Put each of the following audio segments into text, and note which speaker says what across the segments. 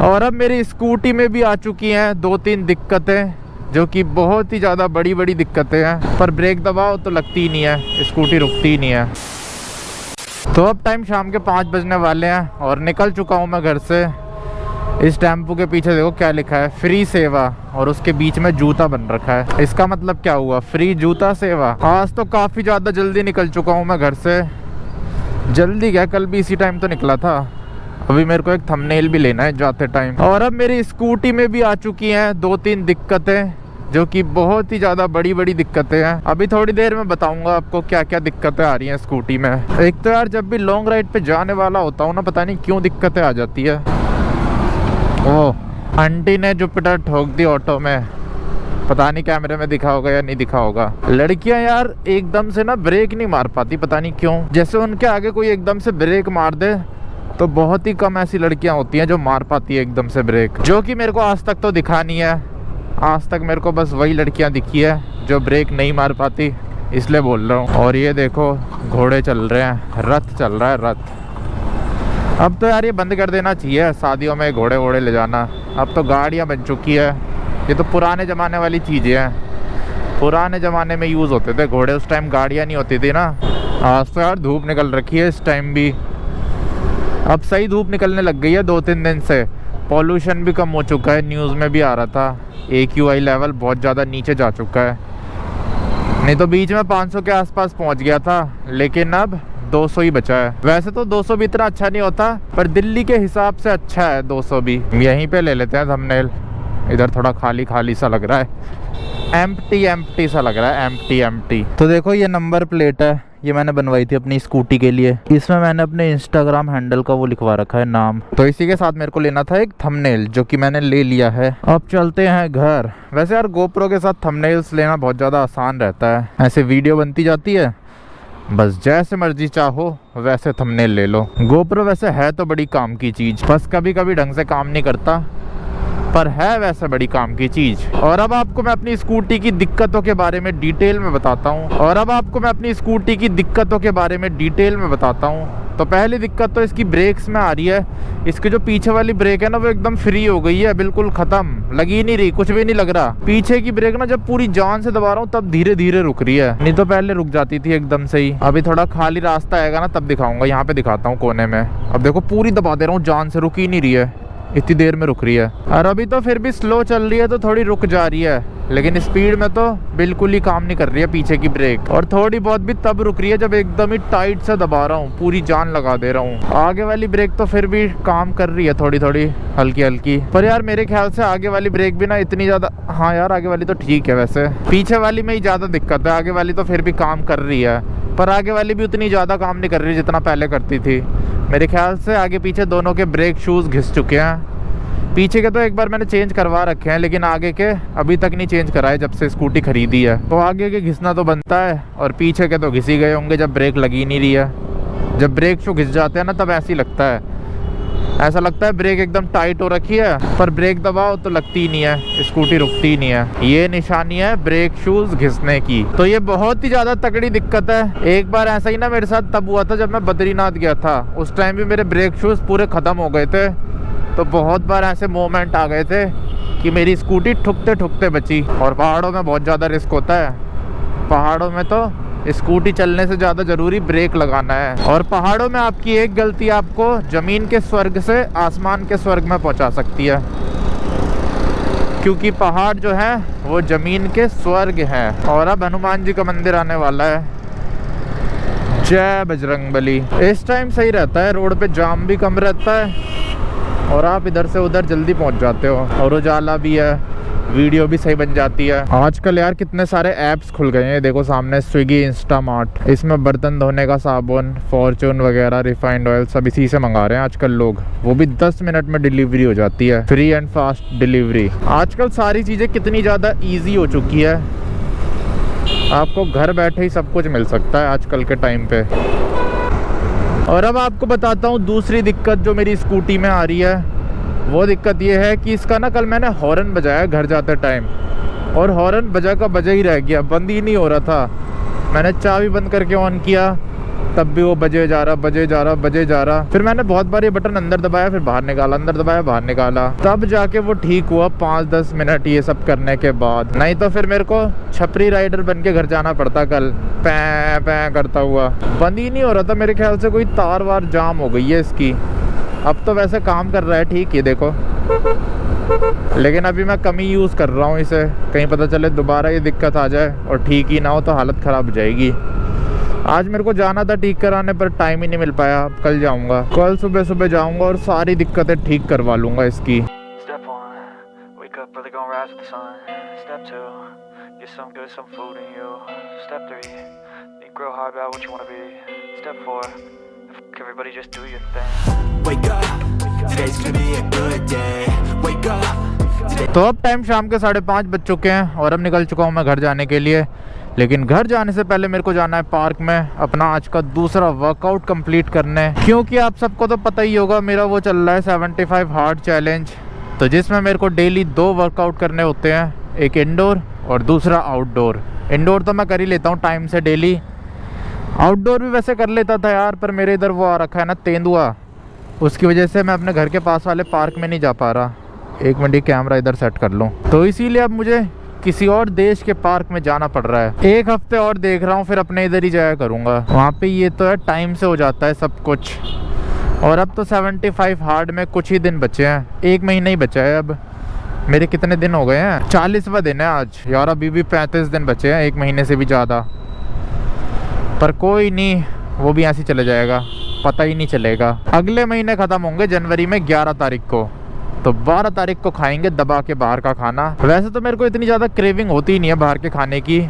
Speaker 1: और अब मेरी स्कूटी में भी आ चुकी हैं 2-3 दिक्कतें, जो कि बहुत ही ज़्यादा बड़ी बड़ी दिक्कतें हैं। पर ब्रेक दबाओ तो लगती ही नहीं है, स्कूटी रुकती ही नहीं है। तो अब टाइम शाम के 5 बजने वाले हैं और निकल चुका हूँ मैं घर से। इस टेम्पो के पीछे देखो क्या लिखा है, फ्री सेवा, और उसके बीच में जूता बन रखा है। इसका मतलब क्या हुआ, फ्री जूता सेवा। आज तो काफ़ी ज़्यादा जल्दी निकल चुका हूँ मैं घर से। जल्दी क्या, कल भी इसी टाइम तो निकला था। अभी मेरे को एक थंबनेल भी लेना है जाते टाइम। और अब मेरी स्कूटी में भी आ चुकी हैं 2-3 दिक्कतें, जो कि बहुत ही ज़्यादा बड़ी बड़ी दिक्कतें हैं। अभी थोड़ी देर में बताऊंगा आपको क्या क्या दिक्कतें आ रही हैं स्कूटी में। एक तो यार जब भी लॉन्ग राइड पे जाने वाला होता हूँ ना, पता नहीं क्यों दिक्कतें आ जाती है। ओह, आंटी ने जुपिटर ठोक दी ऑटो में। पता नहीं कैमरे में दिखा होगा या नहीं दिखा होगा। लड़कियां यार एकदम से ना ब्रेक नहीं मार पाती, पता नहीं क्यों। जैसे उनके आगे कोई एकदम से ब्रेक मार दे तो बहुत ही कम ऐसी लड़कियां होती हैं जो मार पाती है एकदम से ब्रेक, जो कि मेरे को आज तक तो दिखा नहीं है। आज तक मेरे को बस वही लड़कियां दिखी है जो ब्रेक नहीं मार पाती, इसलिए बोल रहा हूँ। और ये देखो घोड़े चल रहे हैं, रथ चल रहा है, रथ। अब तो यार ये बंद कर देना चाहिए शादियों में घोड़े वोड़े ले जाना। अब तो गाड़ियाँ बन चुकी है। ये तो पुराने ज़माने वाली चीज़ें हैं। पुराने ज़माने में यूज़ होते थे घोड़े, उस टाइम गाड़ियाँ नहीं होती थी ना। आज तो यार धूप निकल रखी है इस टाइम भी। अब सही धूप निकलने लग गई है 2-3 दिन से। पॉल्यूशन भी कम हो चुका है, न्यूज़ में भी आ रहा था। AQI लेवल बहुत ज़्यादा नीचे जा चुका है। नहीं तो बीच में 500 के आसपास पहुंच गया था, लेकिन अब 200 ही बचा है। वैसे तो 200 भी इतना अच्छा नहीं होता, पर दिल्ली के हिसाब से अच्छा है 200 भी। यहीं पे ले लेते हैं थंबनेल। इधर थोड़ा खाली खाली सा लग रहा है, एम्प्टी सा लग रहा है, एम्प्टी। तो देखो ये नंबर प्लेट है, ये मैंने बनवाई थी अपनी स्कूटी के लिए। इसमें मैंने अपने इंस्टाग्राम हैंडल का वो लिखवा रखा है नाम। तो इसी के साथ मेरे को लेना था एक थंबनेल, जो कि मैंने ले लिया है। अब चलते हैं घर। वैसे यार GoPro के साथ थंबनेल्स लेना बहुत ज़्यादा आसान रहता है, ऐसे वीडियो बनती जाती है, बस जैसे मर्जी चाहो वैसे थंबनेल ले लो। GoPro वैसे है तो बड़ी काम की चीज़, बस कभी कभी ढंग से काम नहीं करता, पर है वैसे बड़ी काम की चीज़। और अब आपको मैं अपनी स्कूटी की दिक्कतों के बारे में डिटेल में बताता हूँ। तो पहली दिक्कत तो इसकी ब्रेक्स में आ रही है। इसकी जो पीछे वाली ब्रेक है ना, वो एकदम फ्री हो गई है, बिल्कुल ख़त्म, लगी नहीं रही, कुछ भी नहीं लग रहा। पीछे की ब्रेक ना जब पूरी जान से दबा रहा हूँ तब धीरे धीरे रुक रही है, नहीं तो पहले रुक जाती थी एकदम से ही। अभी थोड़ा खाली रास्ता आएगा ना तब दिखाऊंगा, यहाँ पे दिखाता हूँ कोने में। अब देखो पूरी दबा दे रहा हूँ, जान से रुक ही नहीं रही है, इतनी देर में रुक रही है। और अभी तो फिर भी स्लो चल रही है तो थोड़ी रुक जा रही है, लेकिन स्पीड में तो बिल्कुल ही काम नहीं कर रही है पीछे की ब्रेक। और थोड़ी बहुत भी तब रुक रही है जब एकदम ही टाइट से दबा रहा हूँ, पूरी जान लगा दे रहा हूँ। आगे वाली ब्रेक तो फिर भी काम कर रही है थोड़ी थोड़ी हल्की हल्की, पर यार मेरे ख्याल से आगे वाली ब्रेक भी ना इतनी ज़्यादा, हाँ यार आगे वाली तो ठीक है, वैसे पीछे वाली में ही ज़्यादा दिक्कत है। आगे वाली तो फिर भी काम कर रही है, पर आगे वाली भी उतनी ज़्यादा काम नहीं कर रही जितना पहले करती थी। मेरे ख्याल से आगे पीछे दोनों के ब्रेक शूज़ घिस चुके हैं। पीछे के तो एक बार मैंने चेंज करवा रखे हैं, लेकिन आगे के अभी तक नहीं चेंज कराए जब से स्कूटी खरीदी है। तो आगे के घिसना तो बनता है, और पीछे के तो घिस ही गए होंगे जब ब्रेक लगी नहीं रही है। जब ब्रेक शू घिस जाते हैं ना तब ऐसे ही लगता है, ऐसा लगता है ब्रेक एकदम टाइट हो रखी है, पर ब्रेक दबाओ तो लगती ही नहीं है, स्कूटी रुकती ही नहीं है। ये निशानी है ब्रेक शूज घिसने की। तो ये बहुत ही ज़्यादा तगड़ी दिक्कत है। एक बार ऐसा ही ना मेरे साथ तब हुआ था जब मैं बद्रीनाथ गया था, उस टाइम भी मेरे ब्रेक शूज़ पूरे ख़त्म हो गए थे। तो बहुत बार ऐसे मोमेंट आ गए थे कि मेरी स्कूटी ठुकते ठुकते बची। और पहाड़ों में बहुत ज़्यादा रिस्क होता है, पहाड़ों में तो स्कूटी चलने से ज़्यादा ज़रूरी ब्रेक लगाना है। और पहाड़ों में आपकी एक गलती आपको ज़मीन के स्वर्ग से आसमान के स्वर्ग में पहुंचा सकती है, क्योंकि पहाड़ जो है वो ज़मीन के स्वर्ग हैं। और अब हनुमान जी का मंदिर आने वाला है, जय बजरंगबली। इस टाइम सही रहता है, रोड पे जाम भी कम रहता है और आप इधर से उधर जल्दी पहुंच जाते हो, और उजाला भी है, वीडियो भी सही बन जाती है। आजकल यार कितने सारे ऐप्स खुल गए हैं, देखो सामने स्विगी, इंस्टामार्ट, इसमें बर्तन धोने का साबुन, फॉर्चून वगैरह, रिफाइंड ऑयल सब इसी से मंगा रहे हैं आजकल लोग। वो भी 10 मिनट में डिलीवरी हो जाती है, फ्री एंड फास्ट डिलीवरी। आजकल सारी चीज़ें कितनी ज़्यादा ईजी हो चुकी है, आपको घर बैठे ही सब कुछ मिल सकता है आजकल के टाइम पे। और अब आपको बताता हूँ दूसरी दिक्कत जो मेरी स्कूटी में आ रही है। वो दिक्कत ये है कि इसका ना कल मैंने हॉर्न बजाया घर जाते टाइम, और हॉर्न बजा का बजा ही रह गया, बंद ही नहीं हो रहा था। मैंने चाबी बंद करके ऑन किया तब भी वो बजे जा रहा। फिर मैंने बहुत बार ये बटन अंदर दबाया, फिर बाहर निकाला, अंदर दबाया बाहर निकाला, तब जाके वो ठीक हुआ 5-10 मिनट ये सब करने के बाद। नहीं तो फिर मेरे को छपरी राइडर बन के घर जाना पड़ता कल, पैं पैं करता हुआ। बंद ही नहीं हो रहा था, मेरे ख्याल से कोई तार वार जाम हो गई है इसकी। अब तो वैसे काम कर रहा है ठीक, ये देखो, लेकिन अभी मैं कम ही यूज़ कर रहा हूँ इसे, कहीं पता चले दोबारा ये दिक्कत आ जाए और ठीक ही ना हो तो हालत ख़राब हो जाएगी। आज मेरे को जाना था ठीक कराने पर टाइम ही नहीं मिल पाया, अब कल जाऊँगा, कल सुबह सुबह जाऊँगा और सारी दिक्कतें ठीक करवा लूँगा इसकी।
Speaker 2: Everybody just do your thing. Wake up, today's gonna be a good day. Wake up.
Speaker 1: तो अब टाइम शाम के 5:30 बज चुके हैं और अब निकल चुका हूँ मैं घर जाने के लिए। लेकिन घर जाने से पहले मेरे को जाना है पार्क में अपना आज का दूसरा वर्कआउट कंप्लीट करने, क्योंकि आप सबको तो पता ही होगा मेरा वो चल रहा है 75 हार्ड चैलेंज, तो जिसमें मेरे को डेली 2 वर्कआउट करने होते हैं, एक इंडोर और दूसरा आउटडोर। इंडोर तो मैं कर ही लेता हूँ टाइम से डेली, आउटडोर भी वैसे कर लेता था यार, पर मेरे इधर वो आ रखा है ना तेंदुआ, उसकी वजह से मैं अपने घर के पास वाले पार्क में नहीं जा पा रहा। एक मिनट कैमरा इधर सेट कर लूँ, तो इसीलिए अब मुझे किसी और देश के पार्क में जाना पड़ रहा है। एक हफ्ते और देख रहा हूँ, फिर अपने इधर ही जाया करूँगा। वहाँ पे ये तो है टाइम से हो जाता है सब कुछ। और अब तो 75 हार्ड में कुछ ही दिन बचे हैं, 1 महीना ही बचा है अब। मेरे कितने दिन हो गए हैं, 40वां दिन है आज यार, अभी भी 35 दिन बचे हैं, 1 महीने से भी ज़्यादा। पर कोई नहीं, वो भी ऐसे चले जाएगा, पता ही नहीं चलेगा। अगले महीने ख़त्म होंगे जनवरी में 11 तारीख को, तो 12 तारीख को खाएंगे दबा के बाहर का खाना। वैसे तो मेरे को इतनी ज़्यादा क्रेविंग होती ही नहीं है बाहर के खाने की,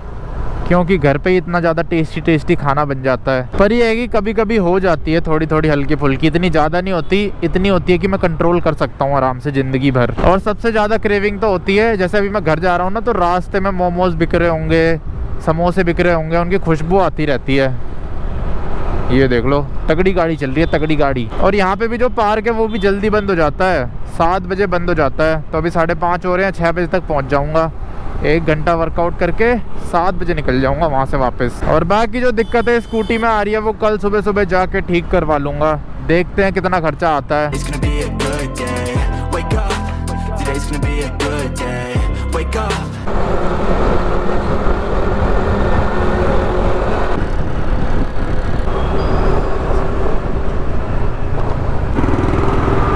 Speaker 1: क्योंकि घर पे ही इतना ज़्यादा टेस्टी खाना बन जाता है। पर ये है कि कभी कभी हो जाती है थोड़ी थोड़ी हल्की फुल्की, इतनी ज़्यादा नहीं होती, इतनी होती है कि मैं कंट्रोल कर सकता हूँ आराम से ज़िंदगी भर। और सबसे ज़्यादा क्रेविंग तो होती है, जैसे अभी मैं घर जा रहा हूँ ना, तो रास्ते में मोमोज बिक रहे होंगे, समोसे बिक रहे होंगे, उनकी खुशबू आती रहती है। ये देख लो, तगड़ी गाड़ी चल रही है, तगड़ी गाड़ी। और यहाँ पे भी जो पार्क है वो भी जल्दी बंद हो जाता है, 7 बजे बंद हो जाता है। तो अभी 5:30 हो रहे हैं, 6 बजे तक पहुँच जाऊँगा। 1 घंटा वर्कआउट करके 7 बजे निकल जाऊँगा वहाँ से वापस। और बाकी जो दिक्कतें स्कूटी में आ रही है वो कल सुबह सुबह जाके ठीक करवा लूँगा। देखते हैं कितना खर्चा आता है।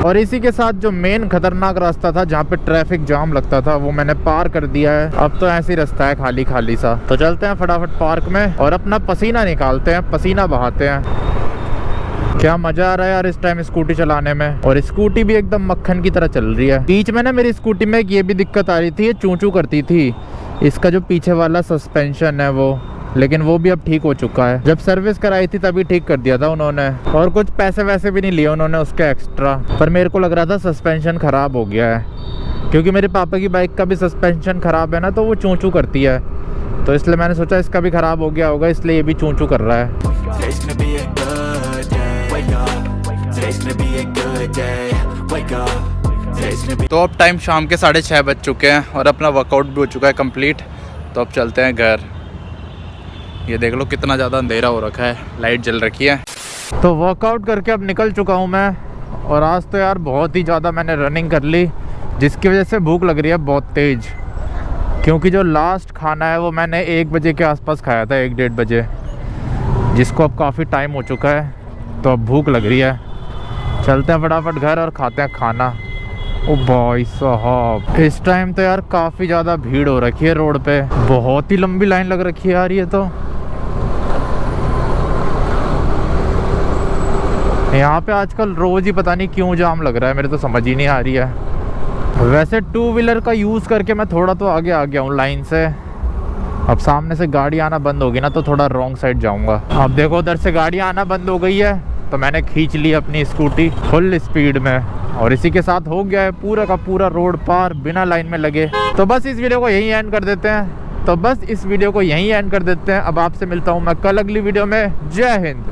Speaker 1: और इसी के साथ जो मेन खतरनाक रास्ता था जहाँ पे ट्रैफिक जाम लगता था वो मैंने पार कर दिया है। अब तो ऐसी रास्ता है खाली खाली सा। तो चलते हैं फटाफट पार्क में और अपना पसीना निकालते हैं, पसीना बहाते हैं। क्या मजा आ रहा है यार इस टाइम स्कूटी चलाने में। और स्कूटी भी एकदम मक्खन की तरह चल रही है। बीच में ना मेरी स्कूटी में ये भी दिक्कत आ रही थी, ये चूं चूं करती थी। इसका जो पीछे वाला सस्पेंशन है वो, लेकिन वो भी अब ठीक हो चुका है। जब सर्विस कराई थी तभी ठीक कर दिया था उन्होंने, और कुछ पैसे वैसे भी नहीं लिए उन्होंने उसके एक्स्ट्रा। पर मेरे को लग रहा था सस्पेंशन ख़राब हो गया है, क्योंकि मेरे पापा की बाइक का भी सस्पेंशन ख़राब है ना, तो वो चूं चूं करती है। तो इसलिए मैंने सोचा इसका भी ख़राब हो गया होगा, इसलिए ये भी चूं चूं कर रहा है। तो अब टाइम शाम के 6:30 बज चुके हैं और अपना वर्कआउट भी हो चुका है कंप्लीट। तो अब चलते हैं घर। ये देख लो कितना ज़्यादा अंधेरा हो रखा है, लाइट जल रखी है। तो वर्कआउट करके अब निकल चुका हूँ मैं। और आज तो यार बहुत ही ज़्यादा मैंने रनिंग कर ली, जिसकी वजह से भूख लग रही है बहुत तेज़। क्योंकि जो लास्ट खाना है वो मैंने 1 बजे के आसपास खाया था, 1-1:30 बजे, जिसको अब काफ़ी टाइम हो चुका है। तो अब भूख लग रही है, चलते हैं फटाफट घर और खाते हैं खाना। ओ भाई साहब, इस टाइम तो यार काफ़ी ज़्यादा भीड़ हो रखी है रोड पे, बहुत ही लंबी लाइन लग रखी है यार। ये तो यहाँ पे आजकल रोज़ ही पता नहीं क्यों जाम लग रहा है, मेरे तो समझ ही नहीं आ रही है। वैसे 2 व्हीलर का यूज़ करके मैं थोड़ा तो आगे आ गया हूँ लाइन से। अब सामने से गाड़ी आना बंद होगी ना तो थोड़ा रॉन्ग साइड जाऊँगा। अब देखो उधर से गाड़ी आना बंद हो गई है, तो मैंने खींच ली अपनी स्कूटी फुल स्पीड में, और इसी के साथ हो गया है पूरा का पूरा रोड पार बिना लाइन में लगे। तो बस इस वीडियो को यहीं एंड कर देते हैं। अब आपसे मिलता हूँ मैं कल अगली वीडियो में। जय हिंद।